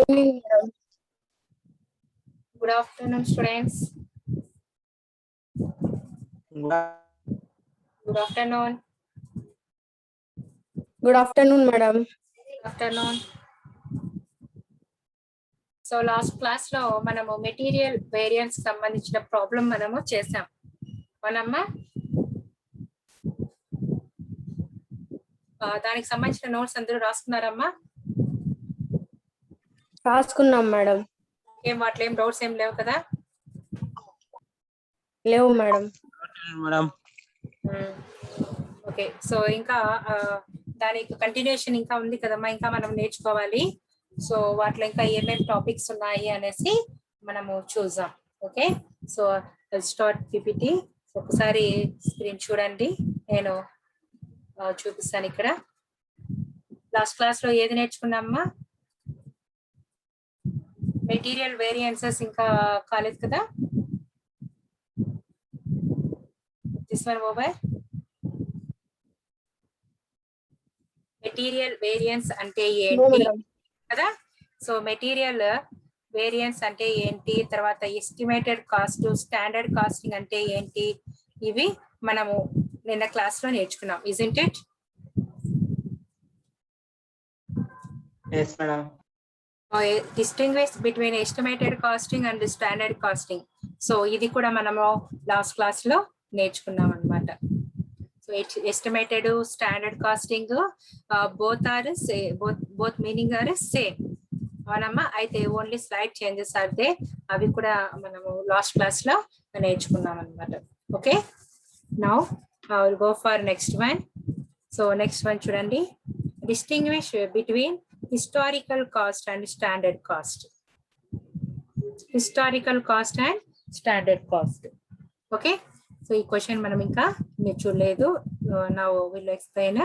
Evening, madam. Good afternoon, students. Good afternoon. Good afternoon, madam. Good afternoon. So last class లో మనము material variance సంబంధించిన problem మనము చేసాం అవునమ్మా. దానికి సంబంధించిన నోట్స్ అందరూ రాసుకున్నారమ్మా? రాసుకున్నాం మేడం. ఏం వాటిలో ఏం డౌట్స్ ఏం లేవు కదా? లేవు మేడం. ఓకే, సో ఇంకా దానికి కంటిన్యూషన్ ఇంకా ఉంది కదమ్మా, ఇంకా మనం నేర్చుకోవాలి. సో వాటిలో ఇంకా ఏమేమి టాపిక్స్ ఉన్నాయి అనేసి మనము చూద్దాం. Okay, so start PPT. ఒకసారి స్క్రీన్ చూడండి, నేను చూపిస్తాను. ఇక్కడ లాస్ట్ క్లాస్ లో ఏది నేర్చుకున్నామా? మెటీరియల్ వేరియన్సెస్ ఇంకా కాలేదు కదా? మొబైల్ మెటీరియల్ వేరియన్స్ అంటే ఏంటి కదా? సో మెటీరియల్ వేరియన్స్ అంటే ఏంటి, తర్వాత ఎస్టిమేటెడ్ కాస్ట్, స్టాండర్డ్ కాస్టింగ్ అంటే ఏంటి, ఇవి మనము నిన్న క్లాస్ లో నేర్చుకున్నాం. Isn't it? Yes, madam. Distinguish between estimated costing and standard costing. So ఇది కూడా మనము లాస్ట్ క్లాస్ లో నేర్చుకున్నాం అన్నమాట. So estimated, standard costing both are both meaning are same అవునమ్మా. అయితే ఓన్లీ స్లైడ్ చేంజెస్ అయితే అవి కూడా మనము లాస్ట్ క్లాస్ లో నేర్చుకున్నాం అన్నమాట. Okay, now I will go for next one. So next one చూడండి, distinguish between historical cost and standard cost. Historical cost and standard cost. Okay, so ఈ క్వశ్చన్ మనం ఇంకా చూడలేదు. Now we'll explain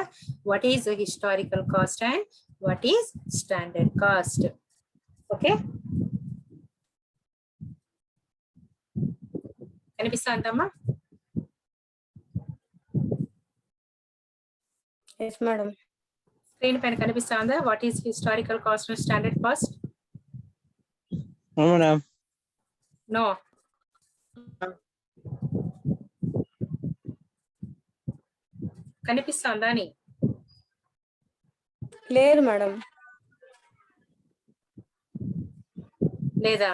what is the historical cost and what is standard cost. Okay, కనిపిస్తుందమ్మా? Yes, madam. Screen పైన కనిపిస్తుందా? What is historical cost and standard cost? No, కనిపిస్తుందా అని? లేదు మేడం. లేదా?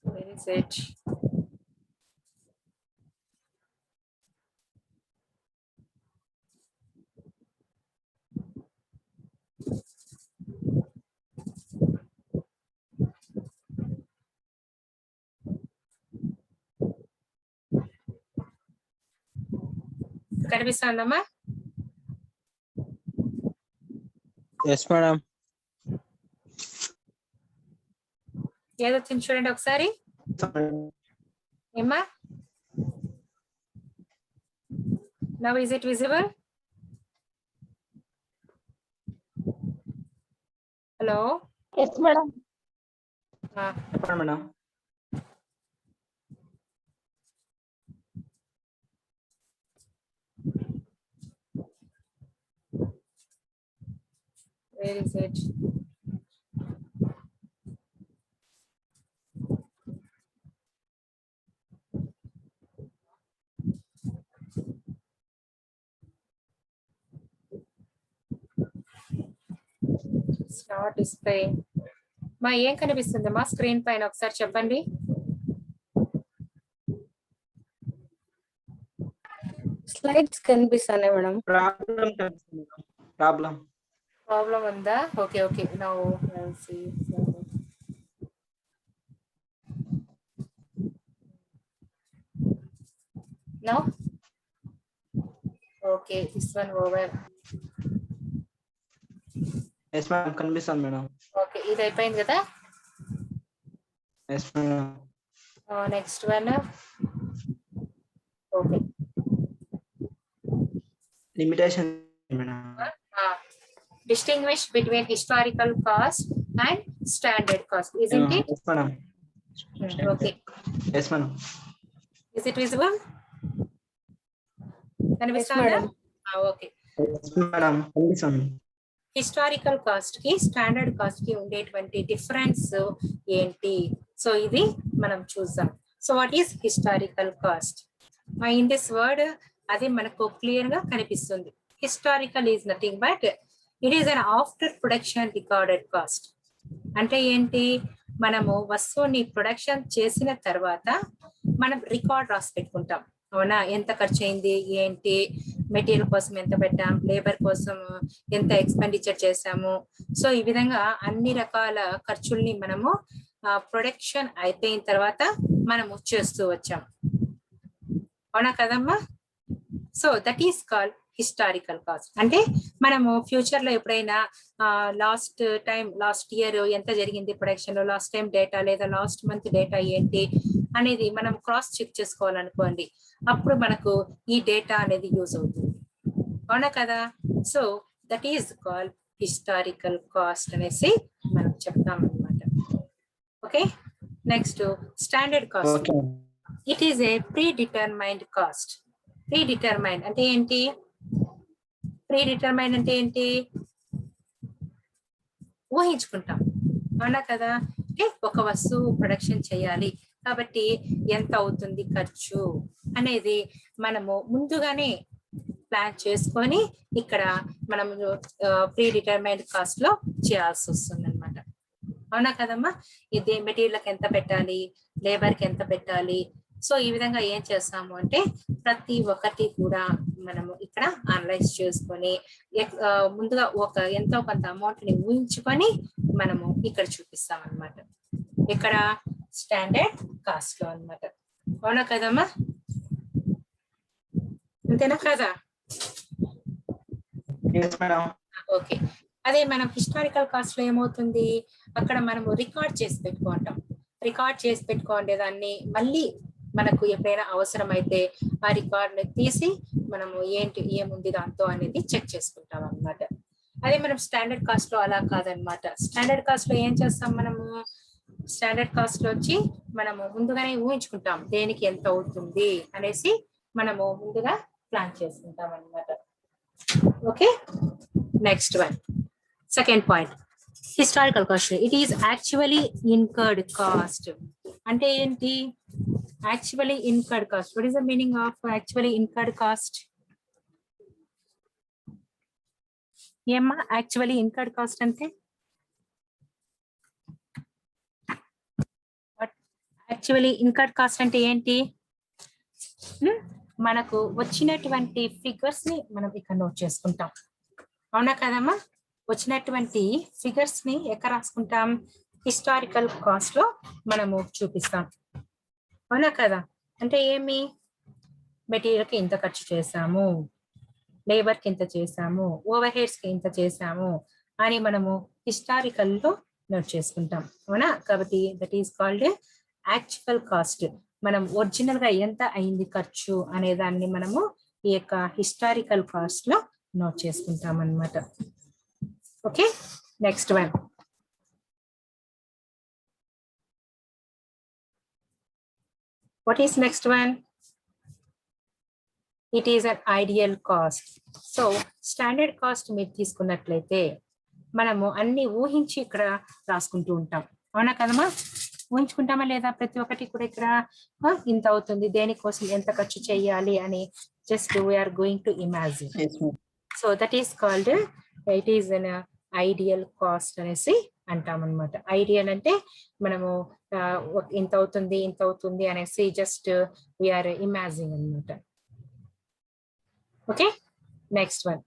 Where is it? కనిపిస్తుందమ్మా? Yes, madam. ఏదో చూడండి ఒకసారి. ఏమ్మా? Now is it visible? Hello? Yes, madam. Madam. Where is it? Start display. మా ఏం కనిపిస్తుంది మా స్క్రీన్ పైన ఒకసారి చెప్పండి. స్లైడ్స్ కనిపిస్తానే మేడం. ప్రాబ్లం ఉందా? Okay okay, now now okay, this one over. Yes madam కనిపిస్తాను మేడం. ఓకే, ఇది అయిపోయింది కదా. Yes madam. Next one. Okay, limitation madam. distinguish between historical cost and standard cost, isn't it? Yes madam. Okay, yes madam. is it visible? కనిపిస్తుందా? madam. Okay, yes madam కనిపిస్తాను. Historical cost కి standard cost కి ఉండేటువంటి difference ఏంటి? So ఇది మనం చూద్దాం. So what is historical cost? In this word అది మనకు క్లియర్ గా కనిపిస్తుంది. Historical is nothing but it is an after production recorded cost. అంటే ఏంటి? మనము వస్తువుని ప్రొడక్షన్ చేసిన తర్వాత మనం రికార్డ్ రాసి పెట్టుకుంటాం. అవునా? ఎంత ఖర్చు అయింది, ఏంటి, మెటీరియల్ కోసం ఎంత పెట్టాం, లేబర్ కోసం ఎంత ఎక్స్పెండిచర్ చేసాము. సో ఈ విధంగా అన్ని రకాల ఖర్చుల్ని మనము ప్రొడక్షన్ అయిపోయిన తర్వాత మనము చేస్తూ వచ్చాం. అవునా కదమ్మా? So that is called historical cost. అంటే మనము ఫ్యూచర్ లో ఎప్పుడైనా లాస్ట్ ఇయర్ ఎంత జరిగింది ప్రొడక్షన్ లో, లాస్ట్ టైం డేటా లేదా లాస్ట్ మంత్ డేటా ఏంటి అనేది మనం క్రాస్ చెక్ చేసుకోవాలనుకోండి, అప్పుడు మనకు ఈ డేటా అనేది యూజ్ అవుతుంది. అవునా కదా? So that is called historical cost అనేసి మనం చెప్తాం అన్నమాట. Okay, next standard cost. It is a pre determined cost. Pre determined అంటే ఏంటి? ప్రీ డిటర్మైన్డ్ అంటే ఏంటి? ఊహించుకుంటాం. అవునా కదా? అంటే ఒక వస్తువు ప్రొడక్షన్ చేయాలి కాబట్టి ఎంత అవుతుంది ఖర్చు అనేది మనము ముందుగానే ప్లాన్ చేసుకొని ఇక్కడ మనం ప్రీ డిటర్మైన్డ్ కాస్ట్ లో చేయాల్సి వస్తుంది అనమాట. అవునా కదమ్మా? ఇది మెటీరియల్కి ఎంత పెట్టాలి, లేబర్ కి ఎంత పెట్టాలి. సో ఈ విధంగా ఏం చేస్తాము అంటే ప్రతి ఒక్కటి కూడా మనము ఇక్కడ అనలైజ్ చేసుకొని ముందుగా ఒక ఎంతో కొంత అమౌంట్ ని ఊహించుకొని మనము ఇక్కడ చూపిస్తాం అనమాట. ఇక్కడ స్టాండర్డ్ కాస్ట్ లో అన్నమాట. అవునా కదమ్మా? అంతేనా కదా? Yes madam. ఓకే, అదే మనం హిస్టారికల్ కాస్ట్ లో ఏమవుతుంది, అక్కడ మనము రికార్డ్ చేసి పెట్టుకుంటాం. రికార్డ్ చేసి పెట్టుకోండి దాన్ని మళ్ళీ మనకు ఎప్పుడైనా అవసరం అయితే ఆ రికార్డ్ ని తీసి మనము ఏముంది దాంతో అనేది చెక్ చేసుకుంటాం అన్నమాట. అదే మనం స్టాండర్డ్ కాస్ట్ లో అలా కాదనమాట. స్టాండర్డ్ కాస్ట్ లో ఏం చేస్తాం మనము? స్టాండర్డ్ కాస్ట్ లో వచ్చి మనము ముందుగానే ఊహించుకుంటాం దేనికి ఎంత అవుతుంది అనేసి మనము ముందుగా ప్లాన్ చేసుకుంటాం అన్నమాట. Okay, next one, second point, historical cost. It is actually incurred cost. అంటే ఏంటి? Actually incurred cost. What is the meaning of actually incurred cost? ఏమ్మా యాక్చువల్లీ ఇన్కర్డ్ కాస్ట్ అంటే? యాక్చువల్లీ ఇన్కర్డ్ కాస్ట్ అంటే ఏంటి? మనకు వచ్చినటువంటి ఫిగర్స్ ని మనం ఇక్కడ నోట్ చేసుకుంటాం. అవునా కదమ్మా? వచ్చినటువంటి ఫిగర్స్ ని ఎక్కడ రాసుకుంటాం? హిస్టారికల్ కాస్ట్ లో మనము చూపిస్తాం. అవునా కదా? అంటే ఏమి? మెటీరియల్ కి ఇంత ఖర్చు చేసాము, లేబర్ కి ఇంత చేసాము, ఓవర్ హెడ్స్ కి ఇంత చేసాము అని మనము హిస్టారికల్ లో నోట్ చేసుకుంటాం. అవునా? కాబట్టి that is called actual cost. మనం ఒరిజినల్ గా ఎంత అయింది ఖర్చు అనే దాన్ని మనము ఈ యొక్క హిస్టారికల్ కాస్ట్ లో నోట్ చేసుకుంటాం అన్నమాట. Okay, next one, what is next one? It is an ideal cost. So standard cost మీరు తీసుకున్నట్లయితే మనము అన్ని ఊహించి ఇక్కడ రాసుకుంటూ ఉంటాం. అవునా కదమ్మా? ఊహించుకుంటామా లేదా? ప్రతి ఒక్కటి కూడా ఇక్కడ ఇంత అవుతుంది, దేనికోసం ఎంత ఖర్చు చేయాలి అని just we are going to imagine. So that is called it is an ideal cost అనేసి అంటాం అనమాట. ఐడియల్ అంటే మనము ఇంత అవుతుంది అనేసి జస్ట్ వీఆర్ ఇమాజిన్ అనమాట. Okay, next one,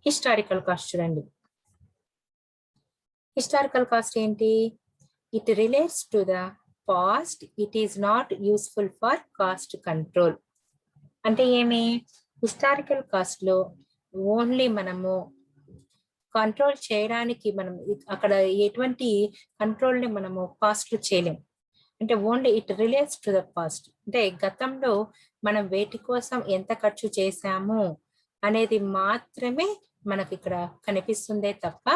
historical cost. చూడండి, హిస్టారికల్ కాస్ట్ ఏంటి? It relates to the past, it is not useful for cost control. అంటే ఏమి? హిస్టారికల్ కాస్ట్ లో ఓన్లీ మనము కంట్రోల్ చేయడానికి మనం అక్కడ ఎటువంటి కంట్రోల్ ని మనము కాస్ట్ చేయలేం. అంటే only it relates to the cost. అంటే గతంలో మనం వేటి కోసం ఎంత ఖర్చు చేశాము అనేది మాత్రమే మనకి ఇక్కడ కనిపిస్తుందే తప్ప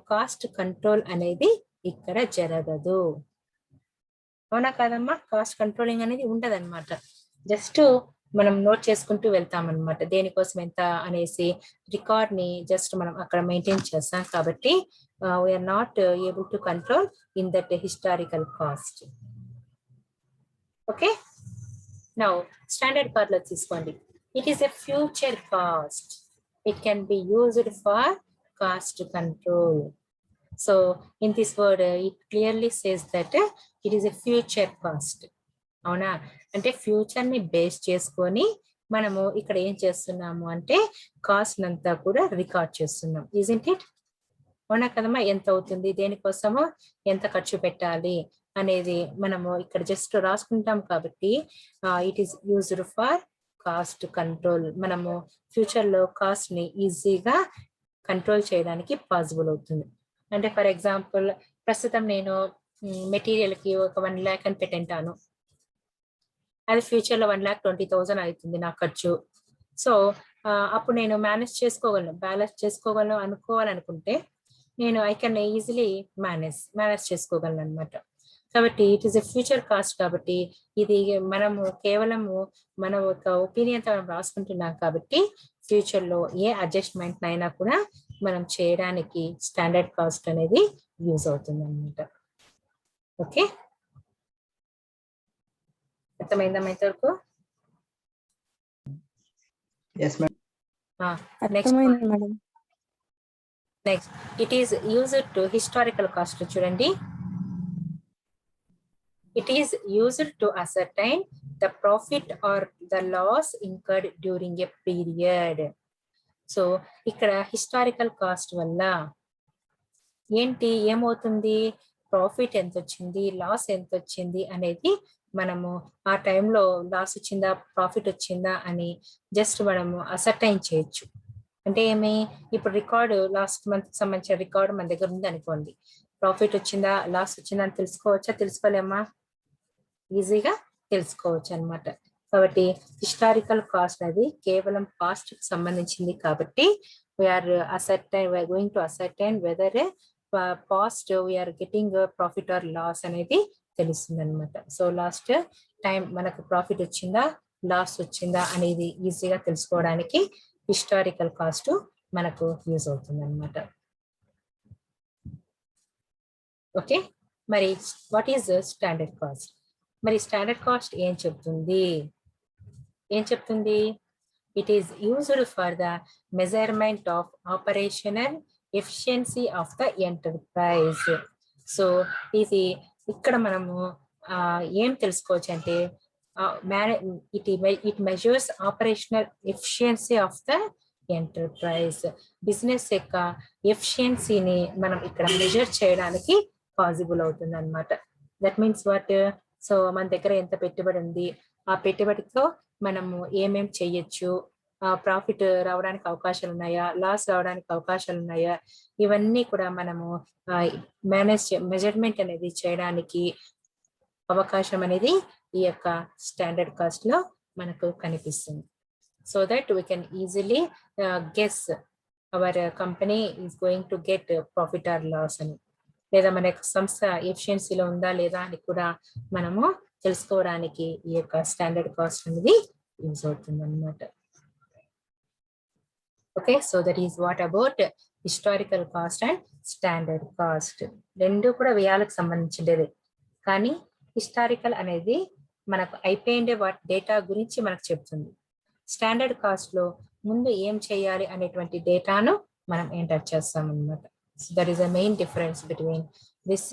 కాస్ట్ కంట్రోల్ అనేది ఇక్కడ జరగదు. అవునా కాదమ్మా? కాస్ట్ కంట్రోలింగ్ అనేది ఉండదన్నమాట. జస్ట్ మనం నోట్ చేసుకుంటూ వెళ్తాం అనమాట. దేనికోసం ఎంత అనేసి రికార్డ్ ని జస్ట్ మనం అక్కడ మెయింటైన్ చేస్తాం కాబట్టి we are not able to control in that historical cost. Okay, now standard cost లో తీసుకోండి. It is a future cost. It can be used for cost control. So in this word, it clearly says that it is a future cost. అవునా? అంటే future ని base చేసుకొని మనము ఇక్కడ ఏం చేస్తున్నాము అంటే కాస్ట్ అంతా కూడా రికార్డ్ చేస్తున్నాం. Isn't it? అవునా కదమ్మా? ఎంత అవుతుంది, దేనికోసము ఎంత ఖర్చు పెట్టాలి అనేది మనము ఇక్కడ జస్ట్ రాసుకుంటాం కాబట్టి it is used for cost control. మనము ఫ్యూచర్ లో కాస్ట్ ని ఈజీగా కంట్రోల్ చేయడానికి పాసిబుల్ అవుతుంది. అంటే ఫర్ ఎగ్జాంపుల్ ప్రస్తుతం నేను మెటీరియల్ కి ఒక 1 lakh అని పెట్టింటాను. అది ఫ్యూచర్ లో 1,20,000 అవుతుంది నా ఖర్చు. సో అప్పుడు నేను బ్యాలెన్స్ చేసుకోగలను అనుకోవాలనుకుంటే నేను ఐ కెన్ ఈజీలీ మేనేజ్ చేసుకోగలను అనమాట. కాబట్టి it is a future cost. కాబట్టి ఇది మనము కేవలము మన ఒక ఒపీనియన్ తో రాసుకుంటున్నాం కాబట్టి ఫ్యూచర్ లో ఏ అడ్జస్ట్మెంట్ అయినా కూడా మనం చేయడానికి స్టాండర్డ్ కాస్ట్ అనేది యూజ్ అవుతుంది అనమాట. ఓకే, అర్థమైందమ్మా ఇంతవరకు? Yes madam. అర్థమైంది madam. Next it is used to historical cost. చూడండి, it is used to ascertain the profit or the loss incurred during a period. So ఇక్కడ హిస్టారికల్ కాస్ట్ వల్ల ఏమవుతుంది, ప్రాఫిట్ ఎంత వచ్చింది, లాస్ ఎంత వచ్చింది అనేది మనము ఆ టైంలో లాస్ వచ్చిందా ప్రాఫిట్ వచ్చిందా అని జస్ట్ మనము అసర్టైన్ చేయొచ్చు. అంటే ఏమి, ఇప్పుడు రికార్డు లాస్ట్ మంత్ సంబంధించిన రికార్డు మన దగ్గర ఉంది అనుకోండి, ప్రాఫిట్ వచ్చిందా లాస్ వచ్చిందా అని తెలుసుకోలేమా? ఈజీగా తెలుసుకోవచ్చు అనమాట. కాబట్టి హిస్టారికల్ కాస్ట్ అనేది కేవలం కాస్ట్ కి సంబంధించింది కాబట్టి we are going to ascertain whether cost we are getting profit or loss అనేది తెలుస్తుంది అనమాట. సో లాస్ట్ టైం మనకు ప్రాఫిట్ వచ్చిందా లాస్ వచ్చిందా అనేది ఈజీగా తెలుసుకోవడానికి హిస్టారికల్ కాస్ట్ మనకు యూజ్ అవుతుంది అనమాట. ఓకే, మరి వాట్ ఈస్ స్టాండర్డ్ కాస్ట్? మరి స్టాండర్డ్ కాస్ట్ ఏం చెప్తుంది? It is used for the measurement of operational efficiency of the enterprise. So ఇది ఇక్కడ మనము ఏం తెలుసుకోవచ్చు అంటే it measures operational efficiency of the enterprise. Business యొక్క ఎఫిషియన్సీని మనం ఇక్కడ మెజర్ చేయడానికి పాసిబుల్ అవుతుంది అనమాట. That means what? సో మన దగ్గర ఎంత పెట్టుబడి ఉంది, ఆ పెట్టుబడితో మనము ఏమేం చెయ్యొచ్చు, ప్రాఫిట్ రావడానికి అవకాశాలు ఉన్నాయా, లాస్ రావడానికి అవకాశాలు ఉన్నాయా, ఇవన్నీ కూడా మనము మెజర్మెంట్ అనేది చేయడానికి అవకాశం అనేది ఈ యొక్క స్టాండర్డ్ కాస్ట్ లో మనకు కనిపిస్తుంది. So that we can easily guess our company is going to get profit or loss అని, లేదా మన యొక్క సంస్థ ఎఫిషియన్సీలో ఉందా లేదా అని కూడా మనము తెలుసుకోవడానికి ఈ యొక్క స్టాండర్డ్ కాస్ట్ అనేది యూజ్ అవుతుంది అనమాట. Okay, so that is what about historical cost and standard cost. రెండు కూడా వ్యయాలకు సంబంధించిండేది, కానీ హిస్టారికల్ అనేది మనకు అయిపోయిండే వాటి డేటా గురించి మనకు చెప్తుంది. స్టాండర్డ్ కాస్ట్ లో ముందు ఏం చేయాలి అనేటువంటి డేటాను మనం ఎంటర్ చేస్తాం అనమాట. So that is the main difference between this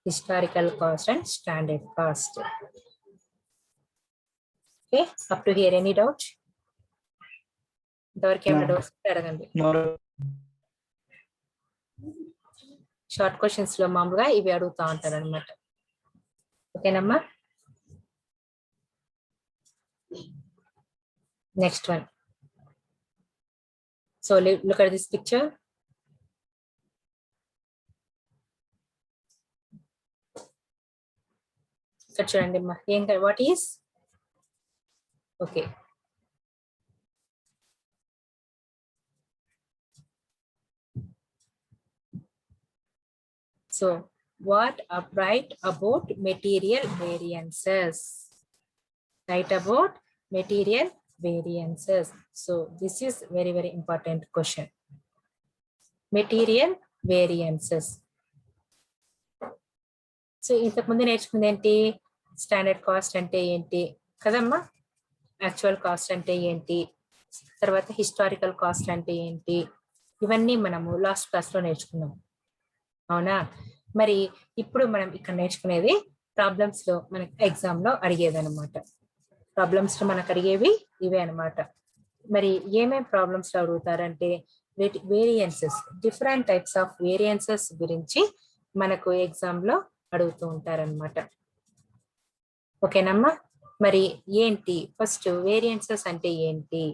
historical cost and standard cost. Okay, up to here any doubt? Doubts అడగండి. షార్ట్ క్వశ్చన్స్ లో మామూలుగా ఇవి అడుగుతా ఉంటారు అనమాట. ఓకేనమ్మా? Next one. So look at this picture. ఇక్కడ చూడండి అమ్మా ఏం what is okay so what write about material variances. Write about material variances. So this is very very important question. Material variances. So ఇంతకు ముందు నేర్చుకుంది ఏంటి స్టాండర్డ్ కాస్ట్ అంటే ఏంటి కదమ్మా, యాక్చువల్ కాస్ట్ అంటే ఏంటి, తర్వాత హిస్టారికల్ కాస్ట్ అంటే ఏంటి, ఇవన్నీ మనము లాస్ట్ క్లాస్ లో నేర్చుకున్నాం అవునా. మరి ఇప్పుడు మనం ఇక్కడ నేర్చుకునేది ప్రాబ్లమ్స్ లో మనకి ఎగ్జామ్ లో అడిగేది అనమాట. ప్రాబ్లమ్స్ లో మనకు అడిగేవి ఇవే అనమాట. మరి ఏమేం ప్రాబ్లమ్స్ లో అడుగుతారంటే variances, different types of variances గురించి మనకు ఎగ్జామ్ లో అడుగుతూ ఉంటారనమాట. ఓకేనమ్మా. మరి ఏంటి ఫస్ట్ వేరియన్సెస్ అంటే ఏంటి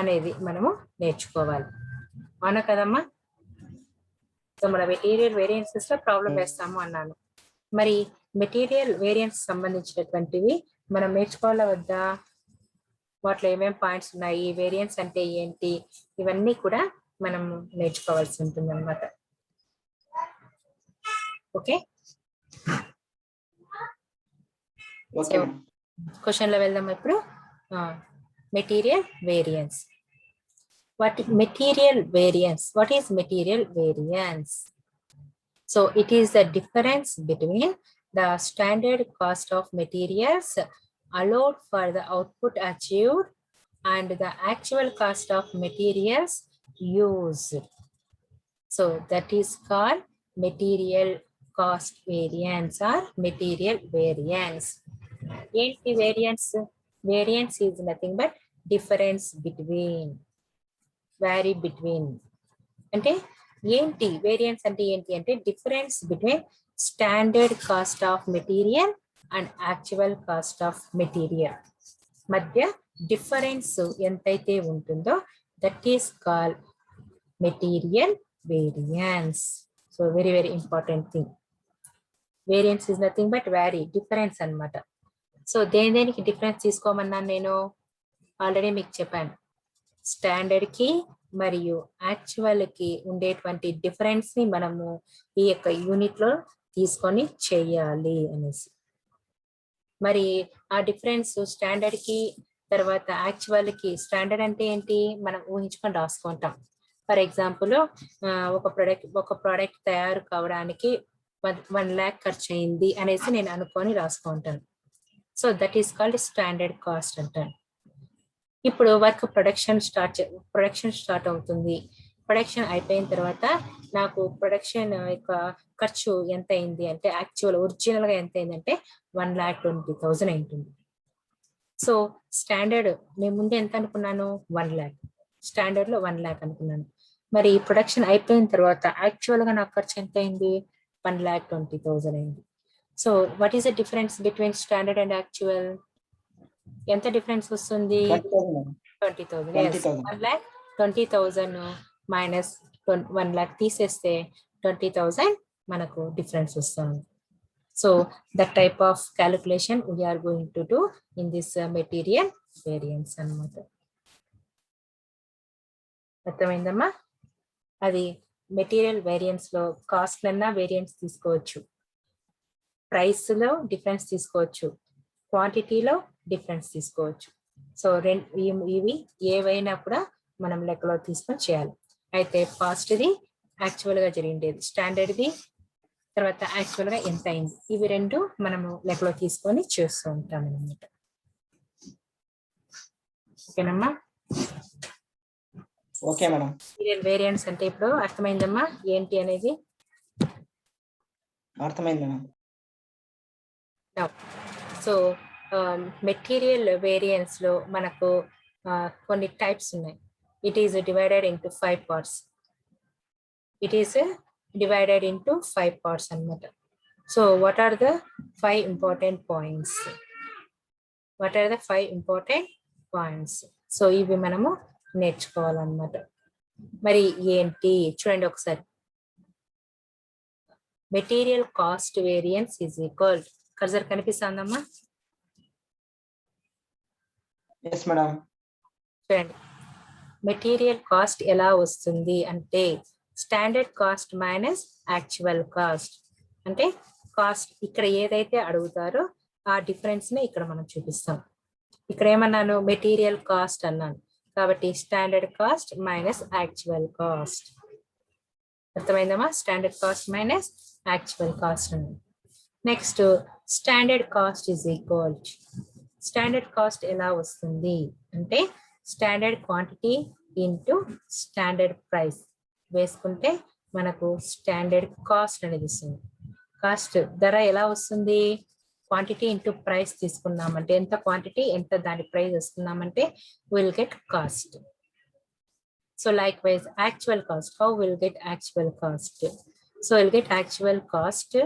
అనేది మనము నేర్చుకోవాలి అవునా కదమ్మా. సో మన మెటీరియల్ వేరియన్సెస్ లో ప్రాబ్లం వేస్తాము అన్నాను. మరి మెటీరియల్ వేరియన్స్ సంబంధించినటువంటివి మనం నేర్చుకోవాలా వద్దా, వాటిలో ఏమేం పాయింట్స్ ఉన్నాయి, వేరియన్స్ అంటే ఏంటి, ఇవన్నీ కూడా మనం నేర్చుకోవాల్సి ఉంటుంది అనమాట. Okay okay madam. క్వశ్చన్ లో వెళ్దాం ఇప్పుడు. Material variance. What material variance? What is material variance? So it is the difference between the standard cost of materials allowed for the output achieved and the actual cost of materials used. So that is called material cost variance or material variance. ఏంటి variance? Variance is nothing but difference between, vary between. అంటే ఏంటి variance అంటే ఏంటి అంటే difference between standard cost of material and actual cost of material మధ్య difference ఎంతైతే ఉంటుందో that is call material variance. So very very important thing. Variance is nothing but vary, difference అన్నమాట. సో దేనికి డిఫరెన్స్ తీసుకోమన్నాను నేను ఆల్రెడీ మీకు చెప్పాను. స్టాండర్డ్ కి మరియు యాక్చువల్ కి ఉండేటువంటి డిఫరెన్స్ ని మనము ఈ యొక్క యూనిట్ లో తీసుకొని చేయాలి అనేసి. మరి ఆ డిఫరెన్స్ స్టాండర్డ్ కి తర్వాత యాక్చువల్ కి, స్టాండర్డ్ అంటే ఏంటి మనం ఊహించుకొని రాసుకుంటాం. ఫర్ ఎగ్జాంపుల్ ఒక ప్రోడక్ట్ తయారు కావడానికి 1 lakh ఖర్చు అయింది అనేసి నేను అనుకొని రాసుకుంటాను. So that is called standard cost అంటాను. ఇప్పుడు వర్క్ ప్రొడక్షన్ స్టార్ట్ అవుతుంది. ప్రొడక్షన్ అయిపోయిన తర్వాత నాకు ప్రొడక్షన్ యొక్క ఖర్చు ఎంత అయింది అంటే యాక్చువల్ ఒరిజినల్ గా ఎంత అయిందంటే 1,20,000 అయింటుంది. సో స్టాండర్డ్ నేను ముందే ఎంత అనుకున్నాను 1 lakh, స్టాండర్డ్ లో 1 lakh అనుకున్నాను. మరి ప్రొడక్షన్ అయిపోయిన తర్వాత యాక్చువల్ గా నాకు ఖర్చు ఎంత అయింది 1,20,000 అయింది. So what is the difference between standard and actual? ఎంత డిఫరెన్స్ వస్తుంది? 20,000. 1,20,000 మైనస్ 1 lakh తీసేస్తే 20,000 మనకు డిఫరెన్స్ వస్తుంది. So that type of calculation we are going to do in this material variance అన్నమాట. అర్థమైందమ్మా? అది మెటీరియల్ వేరియన్స్ లో కాస్ట్ లన్నా వేరియన్స్ తీసుకోవచ్చు, ప్రైస్ లో డిఫరెన్స్ తీసుకోవచ్చు, క్వాంటిటీలో డిఫరెన్స్ తీసుకోవచ్చు. సో ఇవి ఏవైనా కూడా మనం లెక్కలో తీసుకొని చేయాలి. అయితే ఫస్ట్ది యాక్చువల్ గా జరిగిండేది, స్టాండర్డ్ది తర్వాత యాక్చువల్ గా ఎంత అయింది, ఇవి రెండు మనము లెక్కలో తీసుకొని చేస్తూ ఉంటాం అన్నమాట. ఓకేనమ్మా? Okay madam. మెటీరియల్ వేరియన్స్ అంటే ఇప్పుడు అర్థమైందమ్మా ఏంటి అనేది? అర్థమైంది మేడం. సో మెటీరియల్ వేరియన్స్ లో మనకు కొన్ని టైప్స్ ఉన్నాయి. It is divided into 5 parts. It is divided into 5 parts అన్నమాట. So what are the 5 important points? What are the 5 important points? So ఇవి మనము నేర్చుకోవాలన్నమాట. మరి ఏంటి చూడండి ఒకసారి. Material cost variance is equal, cursor కనిపిస్తుందమ్మా? Yes madam. చూడండి, మెటీరియల్ కాస్ట్ ఎలా వస్తుంది అంటే standard cost minus actual cost. అంటే కాస్ట్ ఇక్కడ ఏదైతే అడుగుతారో ఆ డిఫరెన్స్ ని ఇక్కడ మనం చూపిస్తాం. ఇక్కడ ఏమన్నాను, మెటీరియల్ కాస్ట్ అన్నాను కాబట్టి standard cost minus actual cost. అర్థమైందమ్మా? Standard cost minus actual cost అన్నాను. Next standard cost is equal. Standard cost ఎలా వస్తుంది అంటే standard quantity into standard price వేసుకుంటే మనకు స్టాండర్డ్ కాస్ట్ అనేది వస్తుంది. కాస్ట్ ధర ఎలా వస్తుంది? క్వాంటిటీ ఇంటూ ప్రైస్ తీసుకున్నామంటే ఎంత క్వాంటిటీ ఎంత దాని ప్రైస్ వస్తున్నామంటే will get cost. So likewise actual cost, how will get actual cost? So will get actual cost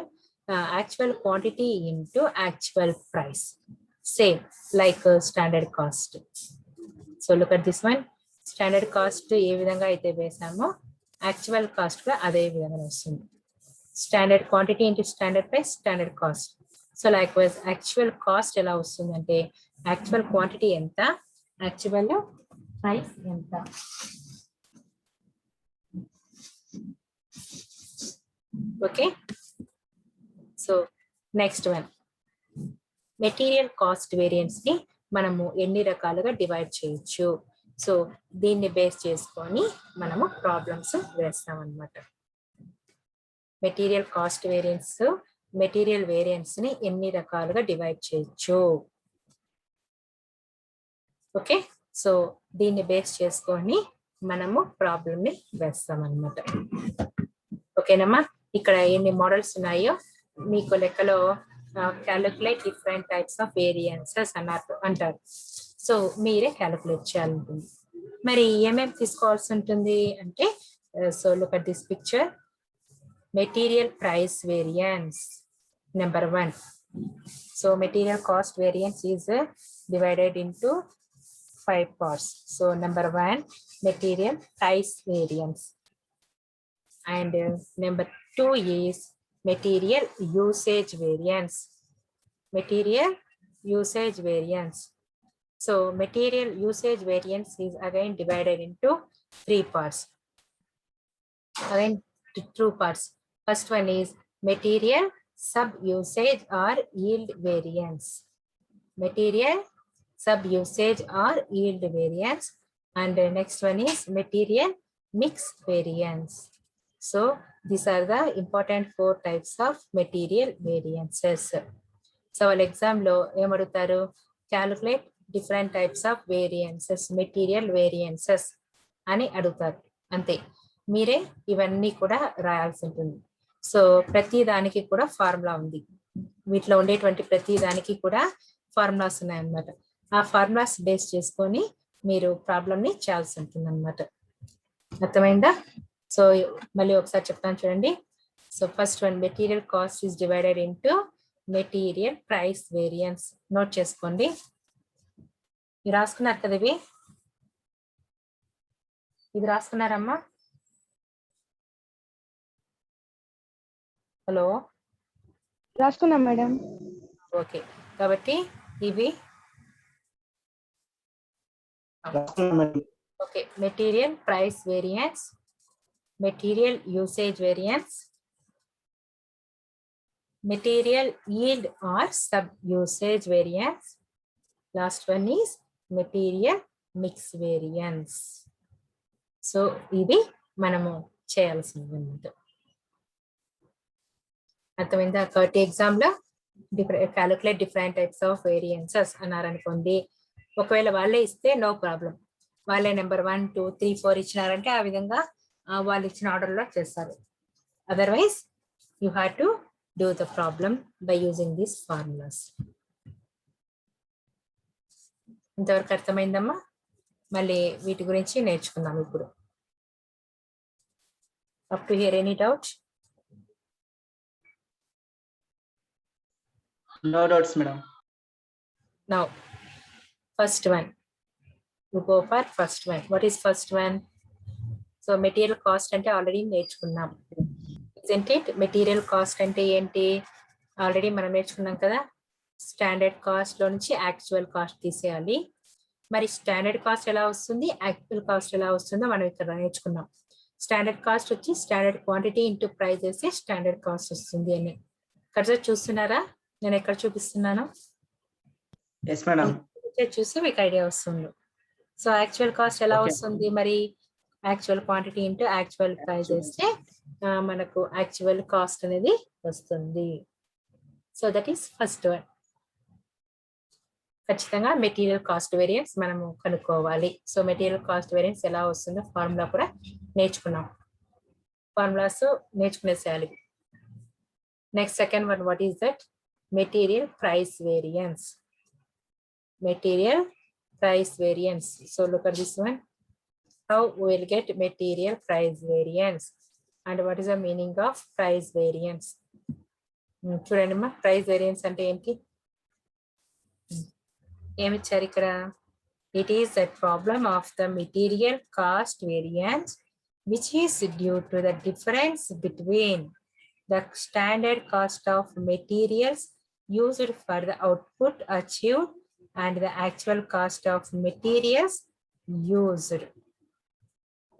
actual quantity into actual price, same like standard cost. So look at this one, standard cost ఏ విధంగా అయితే వేసామో actual cost కూడా అదే విధంగా వస్తుంది. Standard quantity into standard price, standard cost. So likewise actual cost ఎలా వస్తుంది అంటే actual quantity ఎంత, యాక్చువల్ ప్రైస్ ఎంత. Okay, so next one, material cost variance ని మనము ఎన్ని రకాలుగా డివైడ్ చేయొచ్చు. సో దీన్ని బేస్ చేసుకొని మనము ప్రాబ్లమ్స్ వేస్తాం అన్నమాట. Material cost variance, material variance ని ఎన్ని రకాలుగా డివైడ్ చేయొచ్చు. ఓకే, సో దీన్ని బేస్ చేసుకొని మనము ప్రాబ్లం ని వేస్తాం అన్నమాట. ఓకేనమ్మా? ఇక్కడ ఎన్ని మోడల్స్ ఉన్నాయో మీకు లెక్కలో calculate different types of variances అంటారు. సో మీరే క్యాలిక్యులేట్ చేయాలి ఉంటుంది. మరి ఏమేమి తీసుకోవాల్సి ఉంటుంది అంటే so look at this picture. Material price variance number 1. So material cost variance is divided into 5 parts. So number 1 material price variance, and number 2 is material usage variance. Material usage variance. So material usage variance is again divided into 3 parts. Again 2 parts. First one is material sub usage or yield variance. Material sub usage or yield variance, and the next one is material mix variance. So these are the important 4 types of material variances. So our exam lo em adutaru, calculate different types of variances, material variances ani adutaru ante. మీరే ఇవన్నీ కూడా రాయాల్సి ఉంటుంది. So ప్రతి దానికి కూడా formula ఉంది. వీటిలో ఉండేటువంటి ప్రతి దానికి కూడా ఫార్ములాస్ ఉన్నాయన్నమాట. ఆ ఫార్ములాస్ బేస్ చేసుకొని మీరు ప్రాబ్లమ్ ని చేయాల్సి ఉంటుంది అన్నమాట. అర్థమైందా? సో మళ్ళీ ఒకసారి చెప్తాను చూడండి. So first one, material cost is divided into material price variance. Note చేసుకోండి. ఇది రాసుకున్నారు కదా? ఇది రాసుకున్నారమ్మా? హలో, రాసుకున్నాం మేడం. ఓకే, కాబట్టి ఇవి okay. Material price variance, material usage variance, material yield or sub usage variance, last one is material mix variance. So ఇది మనము చేయాల్సింది. అర్థమైందా? కాబట్టి ఎగ్జామ్ లో calculate different types of variances అన్నారనుకోండి. ఒకవేళ వాళ్ళే ఇస్తే నో ప్రాబ్లం, వాళ్ళే నెంబర్ 1, 2, 3, 4 ఇచ్చినారంటే ఆ విధంగా వాళ్ళు ఇచ్చిన ఆర్డర్లో చేస్తారు. Otherwise you have to do the problem by using these formulas. ఇంతవరకు అర్థమైందమ్మా? మళ్ళీ వీటి గురించి నేర్చుకుందాం ఇప్పుడు. Up to here any doubt? No doubts, madam. Now, first one. You go for first one. What is first one? So material cost ante already నేర్చుకున్నాం, isn't it? Material cost ante enti? Already మనం నేర్చుకున్నాం కదా, standard cost లో నుంచి actual cost తీసేయాలి. మరి standard cost ఎలా వస్తుంది, యాక్చువల్ కాస్ట్ ఎలా వస్తుందో మనం ఇక్కడ నేర్చుకున్నాం. స్టాండర్డ్ కాస్ట్ వచ్చి స్టాండర్డ్ క్వాంటిటీ ఇంటూ ప్రైస్ వేస్తే స్టాండర్డ్ కాస్ట్ వస్తుంది అని. కర్సర్ చూస్తున్నారా, నేను ఎక్కడ చూపిస్తున్నాను? Yes madam. చూస్తే మీకు ఐడియా వస్తుంది. సో యాక్చువల్ కాస్ట్ ఎలా Okay. వస్తుంది, మరి actual quantity into actual price వేస్తే మనకు యాక్చువల్ కాస్ట్ అనేది వస్తుంది. So that is first one. ఖచ్చితంగా మెటీరియల్ కాస్ట్ వేరియన్స్ మనము కనుక్కోవాలి. సో మెటీరియల్ కాస్ట్ వేరియన్స్ ఎలా వస్తుందో ఫార్ములా కూడా నేర్చుకున్నాం. ఫార్ములాస్ నేర్చుకునేసేయాలి. Next second one, what is that? Material price variance. Material price variance. So look at this one. How we will get material price variance, and what is the meaning of price variance? చూడండి అమ్మా, price variance అంటే ఏంటి? ఏమి ఇచ్చారు ఇక్కడ? It is a problem of the material cost variance which is due to the difference between the standard cost of materials used for the output achieved and the actual cost of materials used.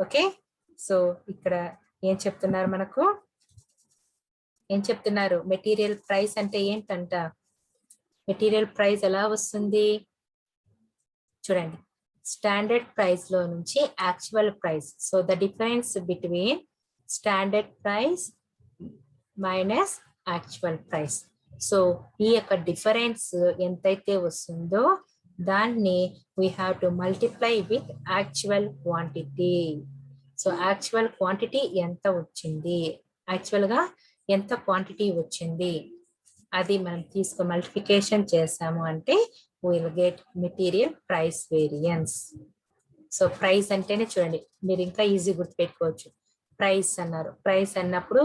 Okay, so ఇక్కడ ఏం చెప్తున్నారు మనకు? ఏం చెప్తున్నారు? Material price అంటే ఏంటంట? Material price ఎలా వస్తుంది చూడండి. స్టాండర్డ్ ప్రైస్ లో నుంచి actual price. So the difference between standard price minus actual price. So ఈ యొక్క డిఫరెన్స్ ఎంతైతే వస్తుందో దాన్ని we have to multiply with actual quantity. So actual quantity ఎంత వచ్చింది, యాక్చువల్ గా ఎంత క్వాంటిటీ వచ్చింది, అది మనం తీసుకు మల్టిప్లికేషన్ చేసాము అంటే we will get material price variance. So price అంటేనే చూడండి, మీరు ఇంకా ఈజీ గుర్తుపెట్టుకోవచ్చు. ప్రైస్ అన్నారు, ప్రైస్ అన్నప్పుడు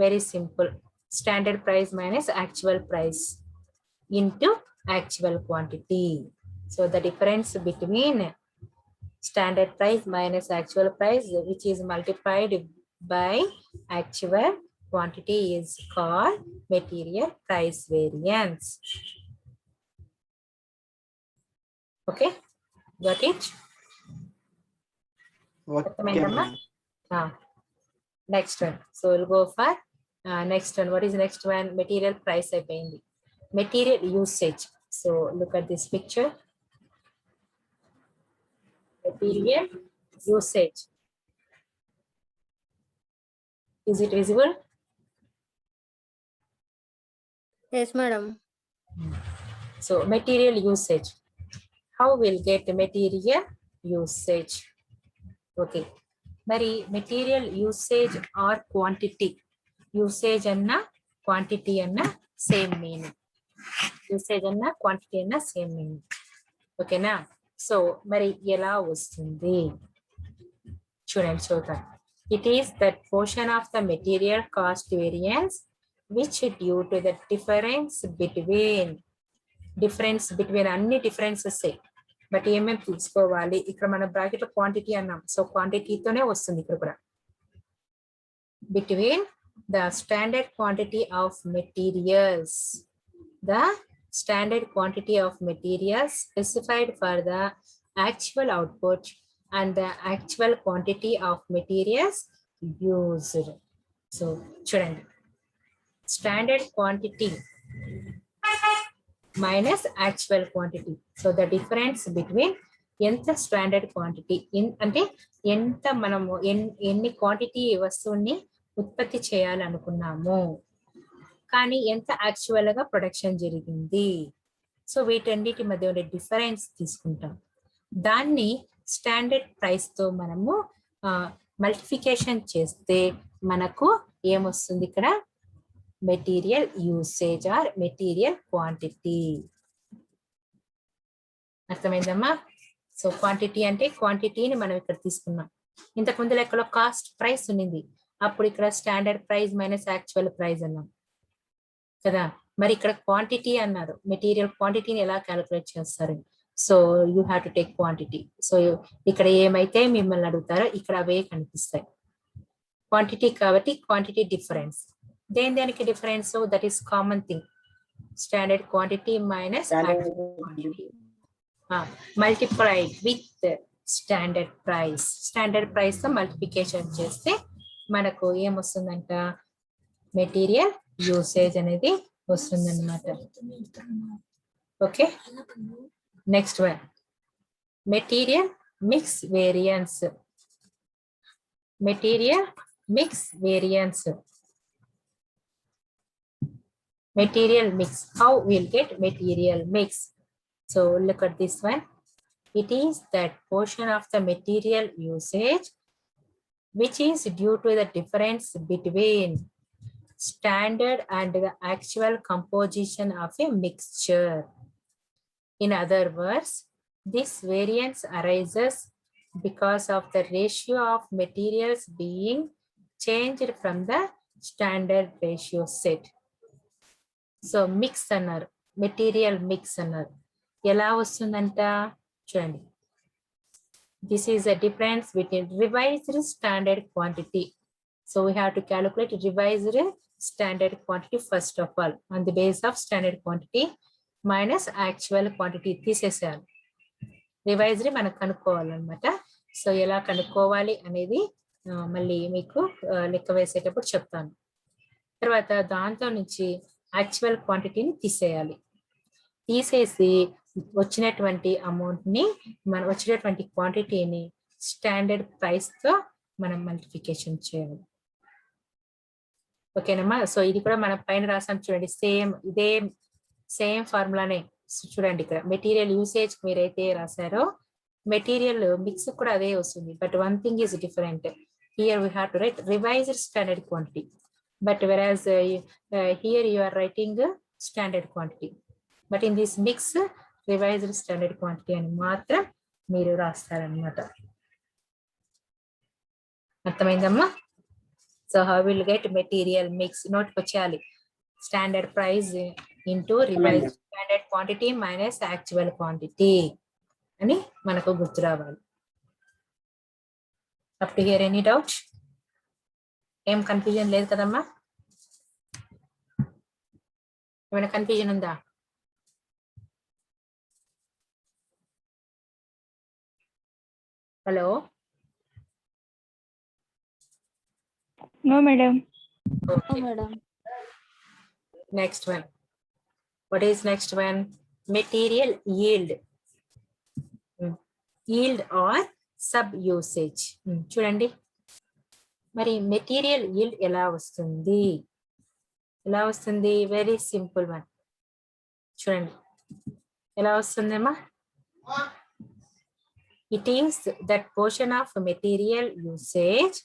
very simple, standard price minus actual price into actual quantity. So the difference between standard price minus actual price, which is multiplied by actual quantity, is called material price variance. Okay, got it? Okay, ma'am. Next one. So we'll go for next one. What is the next one? Material price అయిపోయింది. Material usage. So look at this picture. Material usage. Is it visible? Yes, madam. So material usage. How we'll get material usage? Okay. మరి material usage are quantity. Usage అన్న quantity అన్న same meaning. Usage అన్న quantity అన్న same meaning. ఓకేనా? So మరి ఎలా వస్తుంది చూడండి, చూద్దాం. It is that portion of the material cost variance which due to the difference between అన్ని డిఫరెన్సెస్. బట్ ఏమేమి తీసుకోవాలి, ఇక్కడ మన బ్రాకెట్ లో క్వాంటిటీ అన్నాం, సో క్వాంటిటీతోనే వస్తుంది ఇక్కడ కూడా. Between the standard quantity of materials, the standard quantity of materials specified for the actual output and the actual quantity of materials used. So చూడండి, standard quantity minus actual quantity. So the difference between ఎంత standard quantity అంటే ఎంత మనము ఎన్ని quantity వస్తువుని ఉత్పత్తి చేయాలనుకున్నాము, కానీ ఎంత యాక్చువల్ గా ప్రొడక్షన్ జరిగింది. సో వీటన్నిటి మధ్య ఉండే డిఫరెన్స్ తీసుకుంటాం. దాన్ని స్టాండర్డ్ ప్రైస్ తో మనము మల్టిప్లికేషన్ చేస్తే మనకు ఏమొస్తుంది ఇక్కడ? Material usage are material quantity. అర్థమైందమ్మా? సో క్వాంటిటీ అంటే క్వాంటిటీని మనం ఇక్కడ తీసుకున్నాం. ఇంతకు ముందు లెక్కలో కాస్ట్ ప్రైస్ ఉన్నింది, అప్పుడు ఇక్కడ standard price minus actual price అన్నాం కదా. మరి ఇక్కడ క్వాంటిటీ అన్నారు, మెటీరియల్ క్వాంటిటీని ఎలా క్యాలిక్యులేట్ చేస్తారు? So you have to take quantity. So ఇక్కడ ఏమైతే మిమ్మల్ని అడుగుతారో ఇక్కడ అవే కనిపిస్తాయి. క్వాంటిటీ కాబట్టి క్వాంటిటీ డిఫరెన్స్. దేనికి difference? That is common thing. standard quantity minus Standard actual quantity. Multiplied with standard price. Standard price తో మల్టిప్లికేషన్ చేస్తే మనకు ఏమొస్తుందంట, మెటీరియల్ యూసేజ్ అనేది వస్తుందన్నమాట. Okay, next one material mix variance. Material mix variance. Material mix. How we'll get material mix? So look at this one. It is that portion of the material usage which is due to the difference between standard and the actual composition of a mixture. In other words, this variance arises because of the ratio of materials being changed from the standard ratio set. So mix అన్నారు, material mix అన్నారు. ఎలా వస్తుందంట చూడండి. This is the difference between revised standard quantity. So we have to calculate revised standard quantity first of all on the base of standard quantity minus actual quantity తీసేసేయాలి. Revised మనం కనుక్కోవాలన్నమాట. So ఎలా కనుక్కోవాలి అనేది మళ్ళీ మీకు లెక్క వేసేటప్పుడు చెప్తాను. తర్వాత దాంతో నుంచి యాక్చువల్ క్వాంటిటీని తీసేయాలి. తీసేసి వచ్చినటువంటి అమౌంట్ని వచ్చినటువంటి క్వాంటిటీని స్టాండర్డ్ ప్రైస్తో మనం మల్టిప్లికేషన్ చేయాలి. ఓకేనమ్మా. సో ఇది కూడా మనం పైన రాసాం చూడండి, ఇదే సేమ్ ఫార్ములానే చూడండి. ఇక్కడ మెటీరియల్ యూసేజ్ మీరైతే రాశారో మెటీరియల్ మిక్స్ కూడా అదే వస్తుంది. But one thing is different. Here we have to right revised standard quantity. But whereas here you are writing standard quantity, but in this mix revised standard quantity అని మాత్రం మీరు రాస్తారనమాట. అర్థమైందమ్మా? So how will get material mix? నోట్కి వచ్చేయాలి. Standard price into revised standard quantity minus actual quantity అని మనకు గుర్తు రావాలి. Up to here any doubt? ఏం కన్ఫ్యూజన్ లేదు కదమ్మా? ఏమైనా కన్ఫ్యూజన్ ఉందా? Hello, No, madam. Madam. Next one. What is next one? Material yield. yield or sub usage. చూడండి, మరి మెటీరియల్ yield ఎలా వస్తుంది? ఎలా వస్తుంది? Very simple one. చూడండి ఎలా వస్తుందమ్మా. It is that portion of material usage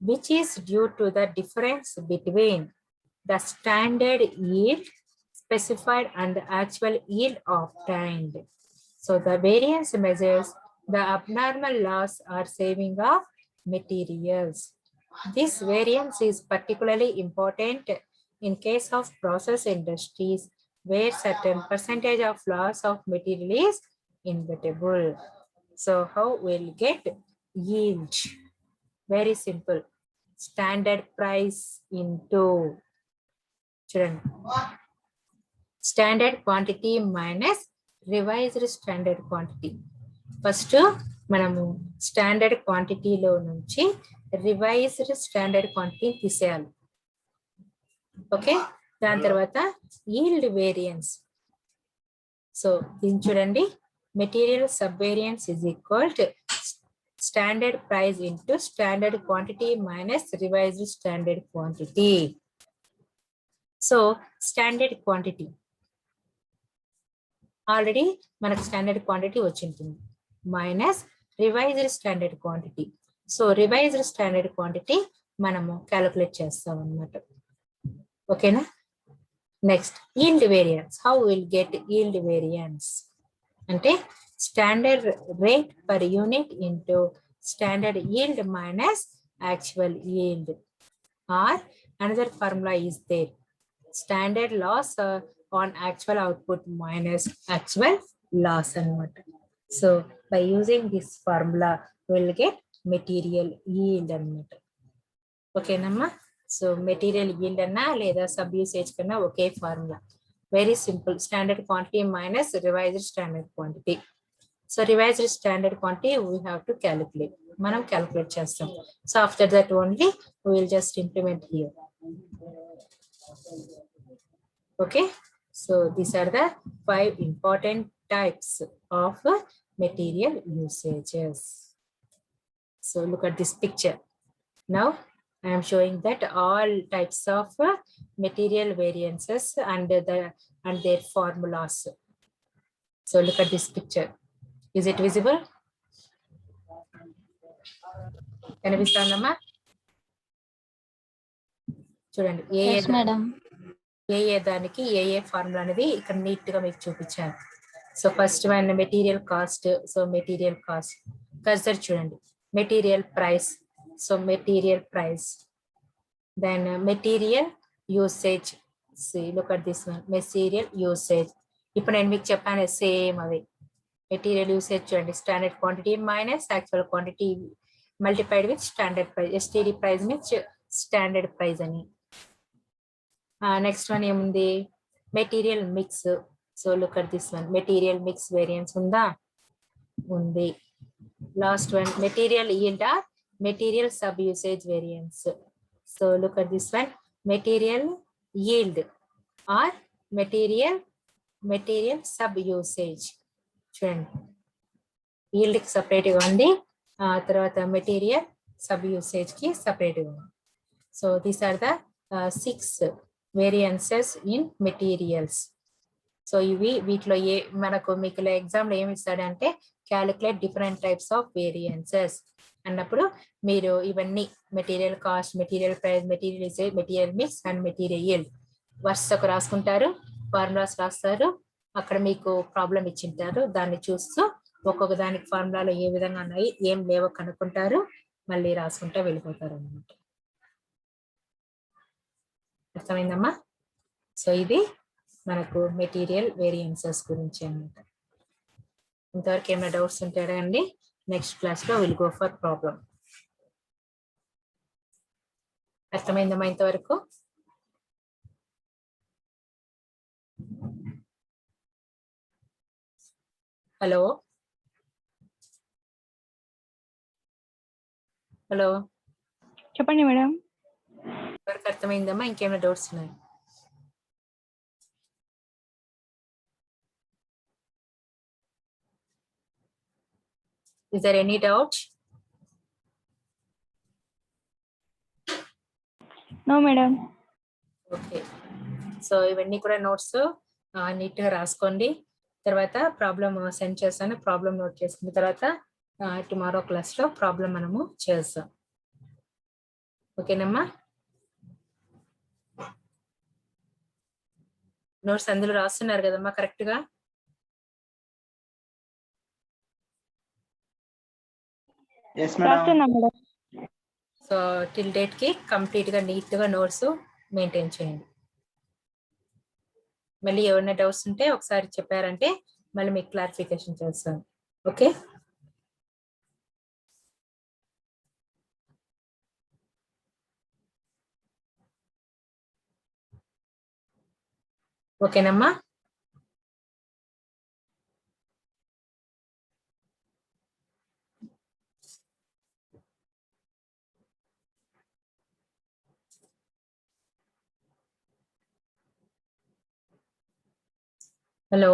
which is due to the difference between the standard yield specified and the actual yield obtained. So the variance measures the abnormal loss or saving of materials. This variance is particularly important in case of process industries where certain percentage of loss of material is inevitable. So how we'll get yield? Very simple. Standard price into standard quantity minus revised standard quantity. First మనము standard క్వాంటిటీలో నుంచి revised standard quantity తీసేయాలి. Okay, దాని తర్వాత yield variance. So దీన్ని చూడండి, material sub variance is equal to standard price into standard quantity minus revised standard quantity. So standard quantity already మనకు standard quantity వచ్చింటుంది minus revised standard quantity. So revised standard quantity మనము calculate చేస్తాం అన్నమాట. ఓకేనా? Next yield variance. How will get yield variance అంటే standard rate per unit into standard yield minus actual yield, or another formula is there, standard loss on actual output minus actual loss anamata. So by using this formula we will get material yield anamata. Okay namma? So material yield అన్నా లేదా sub usage కన్నా ఒకే formula. Very simple, standard quantity minus revised standard quantity. So revised standard quantity we have to calculate, మనం calculate చేస్తాం. So after that only we will just implement here. Okay, so these are the 5 important types of material usages. So look at this picture. Now I am showing that all types of material variances and their formulas. So look at this picture. Is it visible? కనిపిస్తుందమ్మా? చూడండి ఏ దానికి ఏ formula అనేది ఇక్కడ neat గా మీకు చూపించాను. So first one material cost. So material cost consider చూడండి. Material price, so material price. Then material usage. Look at this one, material usage. ఇప్పుడు నేను మీకు చెప్పాను సేమ్ అవి. మెటీరియల్ యూసేజ్ చూడండి, standard quantity minus actual quantity multiplied with standard price. STD price means standard price అని. Next one ఏముంది, material mix. So look at this one, material mix variance ఉందా? ఉంది. Last one material yield or material sub usage variance. So look at this one, material yield or material sub usage. చూడండి, yield కి separate గా ఉంది, తర్వాత material sub usage కి separate గా ఉంది. So these are the 6 variances in materials. సో ఇవి వీటిలో మనకు మీకు ఎగ్జామ్ లో ఏమి ఇస్తాడంటే calculate different types of variances అన్నప్పుడు మీరు ఇవన్నీ material cost, material price, material usage, material mix and material yield వరుసకు రాసుకుంటారు, ఫార్ములాస్ రాస్తారు. అక్కడ మీకు ప్రాబ్లం ఇచ్చింటారు, దాన్ని చూస్తూ ఒక్కొక్క దానికి ఫార్ములాలో ఏ విధంగా ఉన్నాయి ఏం లేవో కనుక్కుంటారు, మళ్ళీ రాసుకుంటూ వెళ్ళిపోతారు అన్నమాట. అర్థమైందమ్మా? సో ఇది మనకు మెటీరియల్ వేరియన్సెస్ గురించి అన్నమాట. ఇంతవరకు ఏమైనా డౌట్స్ ఉంటారా అండి? నెక్స్ట్ క్లాస్ లో విల్ గో ఫర్ ప్రాబ్లం. అర్థమైందమ్మా ఇంతవరకు? హలో హలో, చెప్పండి మేడం. వరకు అర్థమైందమ్మా? ఇంకేమైనా డౌట్స్ ఉన్నాయి? Is there any doubt? No madam. Okay, so ఇవన్నీ కూడా నోట్స్ నీట్ గా రాసుకోండి. తర్వాత ప్రాబ్లమ్ సెండ్ చేస్తాను, ప్రాబ్లం నోట్ చేసుకున్న తర్వాత టుమారో క్లాస్ లో ప్రాబ్లం మనము చేస్తాం. ఓకేనమ్మా? నోట్స్ అందులో రాస్తున్నారు కదమ్మా కరెక్ట్ గా? రాస్తున్నా మేడం. సో టిల్ డేట్ కి కంప్లీట్ గా నీట్ గా నోట్స్ మెయింటైన్ చేయండి. మళ్ళీ ఏమైనా డౌట్స్ ఉంటే ఒకసారి చెప్పారంటే మళ్ళీ మీకు క్లారిఫికేషన్ చేస్తాను. ఓకే, ఓకేనమ్మా? హలో